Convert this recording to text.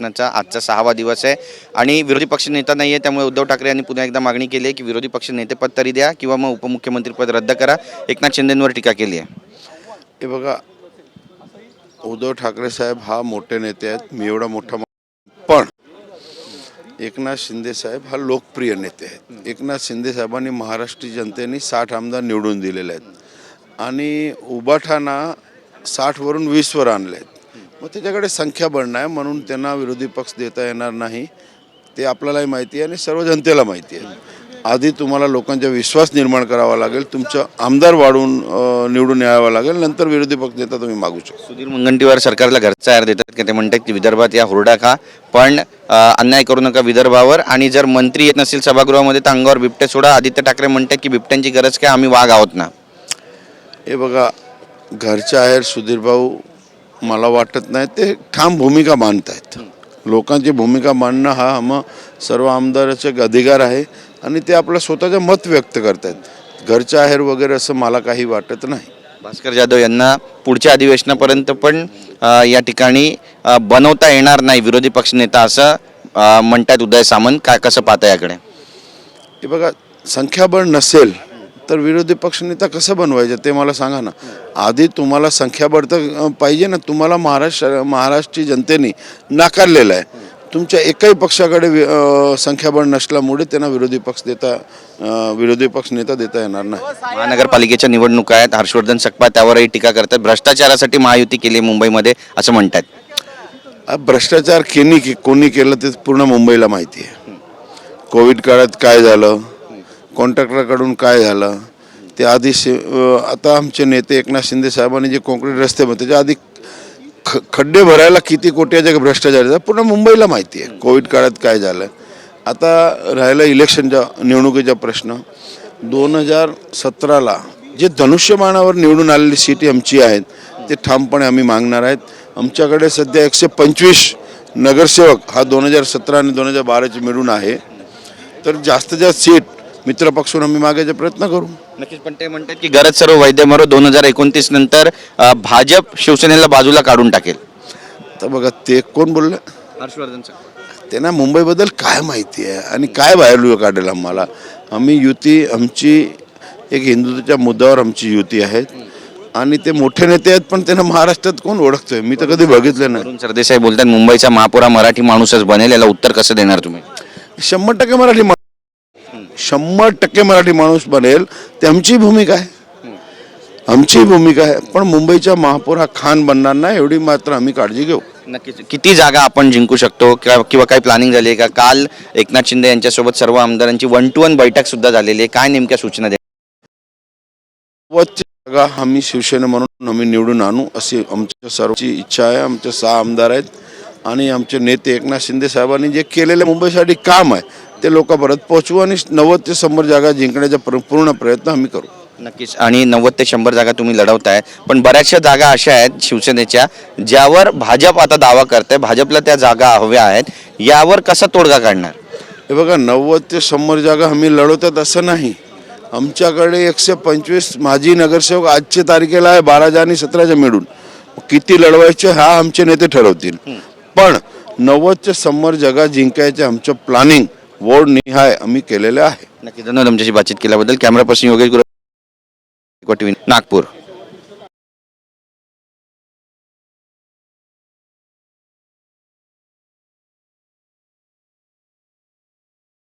अधिवेशनाचा आजचा 6वा दिवस आहे आणि विरोधी पक्ष नेता नाही आहे, त्यामुळे उद्धव ठाकरे यांनी पुन्हा एकदा मागणी केली आहे की विरोधी पक्ष नेतेपद तरी द्या किंवा मग उपमुख्यमंत्रीपद रद्द करा. एकनाथ शिंदेंवर टीका केली आहे. हे बघा, उद्धव ठाकरे साहेब हा मोठे नेते आहेत, मी एवढा मोठा पण एकनाथ शिंदे साहेब हा लोकप्रिय नेते आहेत. एकनाथ शिंदे साहेबांनी महाराष्ट्रीय जनतेने 60 आमदार निवडून दिलेले आहेत आणि उबाठाना 60वरून 20वर आणले आहेत. मग त्याच्याकडे संख्याबळ नाही म्हणून त्यांना विरोधी पक्ष देता येणार नाही, ते आपल्यालाही माहिती आहे आणि सर्व जनतेला माहिती आहे. आधी तुम्हाला लोकांचा विश्वास निर्माण करावा लागेल, तुमचं आमदार वाढवून निवडून यावं लागेल, नंतर विरोधी पक्ष नेता तुम्ही मागू शकता. सुधीर मुनगंटीवार सरकारला घरचा आहार देतात की ते म्हणतात की विदर्भात या हुरडा खा पण अन्याय करू नका विदर्भावर, आणि जर मंत्री येत नसेल सभागृहामध्ये तर अंगावर बिबटे सोडा. आदित्य ठाकरे म्हणतात की बिबट्यांची गरज काय, आम्ही वाघ आहोत ना. हे बघा, घरच्या आहेर सुधीर भाऊ मला वाटत नाही ते ठाम भूमिका मांडत आहेत. लोकांची भूमिका मांडणं हा मग सर्व आमदाराचा अधिकार आहे आणि ते आपलं स्वतःचं मत व्यक्त करत आहेत. घरच्या आहेर वगैरे असं मला काही वाटत नाही. भास्कर जाधव यांना पुढच्या अधिवेशनापर्यंत पण या ठिकाणी बनवता येणार नाही विरोधी पक्षनेता असं म्हणतात उदय सामंत. काय कसं पाहता याकडे? हे बघा, संख्याबळ नसेल तर विरोधी पक्षनेता कसं बनवायचं ते मला सांगा ना. आधी तुम्हाला संख्याबळ तर पाहिजे ना. तुम्हाला महाराष्ट्रीय जनतेने नाकारलेलं आहे. तुमच्या एकही पक्षाकडे संख्याबळ नसल्यामुळे त्यांना विरोधी पक्ष नेता देता येणार नाही. महानगरपालिकेच्या निवडणुका आहेत, हर्षवर्धन सकपाळ त्यावरही टीका करतात. भ्रष्टाचारासाठी महायुती केली मुंबईमध्ये असं म्हणतात. भ्रष्टाचार कोणी केलं ते पूर्ण मुंबईला माहिती आहे. कोविड काळात काय झालं, कॉन्ट्रॅक्टरकडून काय झालं ते आधी आता आमचे नेते एकनाथ शिंदे साहेबांनी जे कॉन्क्रीट रस्ते बनवले त्याच्या आधी खड्डे भरायला किती कोट्याचे भ्रष्टाचार झाला पूर्ण मुंबईला माहिती आहे. कोविड काळात काय झालं. आता राहिला इलेक्शनच्या निवडणुकीचा प्रश्न. 2017ला जे धनुष्यबाणावर निवडून आलेली सीटी आमची आहेत ते ठामपणे आम्ही मागणार आहेत. आमच्याकडे सध्या 125 नगरसेवक हा 2017 आणि 2012चे मिळून आहे. तर जास्तीत जास्त सीट मित्रपक्षातून आम्ही मागायचा प्रयत्न करू. नक्कीच. पण ते म्हणतात की गरज सर्व वैद्य मरो 2029 नंतर भाजप शिवसेनेला बाजूला काढून टाकेल. तर बघा, ते कोण बोललं? हर्षवर्धन. त्यांना मुंबईबद्दल काय माहिती आहे आणि काय बाहेर काढेल आम्हाला. आम्ही युती आमची एक हिंदुत्वाच्या मुद्द्यावर आमची युती आहे आणि ते मोठे नेते आहेत पण त्यांना महाराष्ट्रात कोण ओळखतोय मी तर कधी बघितलं नाही. अरुण सरदेसाई बोलतात मुंबईचा महापौर मराठी माणूसच बनेल. याला उत्तर कसं देणार तुम्ही? 100% मराठी माणूस बनेल ते आमची भूमिका आहे. पण मुंबईचा महापौर हा खान बनणार नाही एवढी मात्र आम्ही काळजी घेऊ. नक्कीच. किती जागा आपण जिंकू शकतो किंवा काही प्लॅनिंग झाली आहे का? काल एकनाथ शिंदे यांच्यासोबत सर्व आमदारांची 1-to-1 बैठक सुद्धा झालेली आहे. काय नेमक्या सूचना द्या? जागा आम्ही शिवसेना म्हणून आम्ही निवडून आणू अशी आमच्या सर्वांची इच्छा आहे. आमचे 6 आमदार आहेत आणि आमचे नेते एकनाथ शिंदे साहेबांनी जे केलेले मुंबईसाठी काम आहे ते लोकांपर्यंत पोहोचवू आणि 90 ते 100 जागा जिंकण्याचा पूर्ण प्रयत्न आम्ही करू. नक्कीच. आणि 90 ते 100 जागा तुम्ही लढवताय, पण बऱ्याचशा जागा अशा आहेत शिवसेनेच्या ज्यावर भाजप आता दावा करते, भाजपला त्या जागा हव्या आहेत. यावर कसा तोडगा काढणार? हे बघा, 90 ते 100 जागा आम्ही लढवतात असं नाही. आमच्याकडे 125 माजी नगरसेवक आजच्या तारखेला आहे 12 आणि 17 मिळून. किती लढवायचे हा आमचे नेते ठरवतील. पण 90 ते 100 जागा जिंकायचे आमचं प्लॅनिंग वॉर्ड निहाय आम्ही केलेलं आहे. नक्की. धन्यवाद आमच्याशी बातचीत केल्याबद्दल. कॅमेरा पर्सन योगेश गुरु, नागपूर.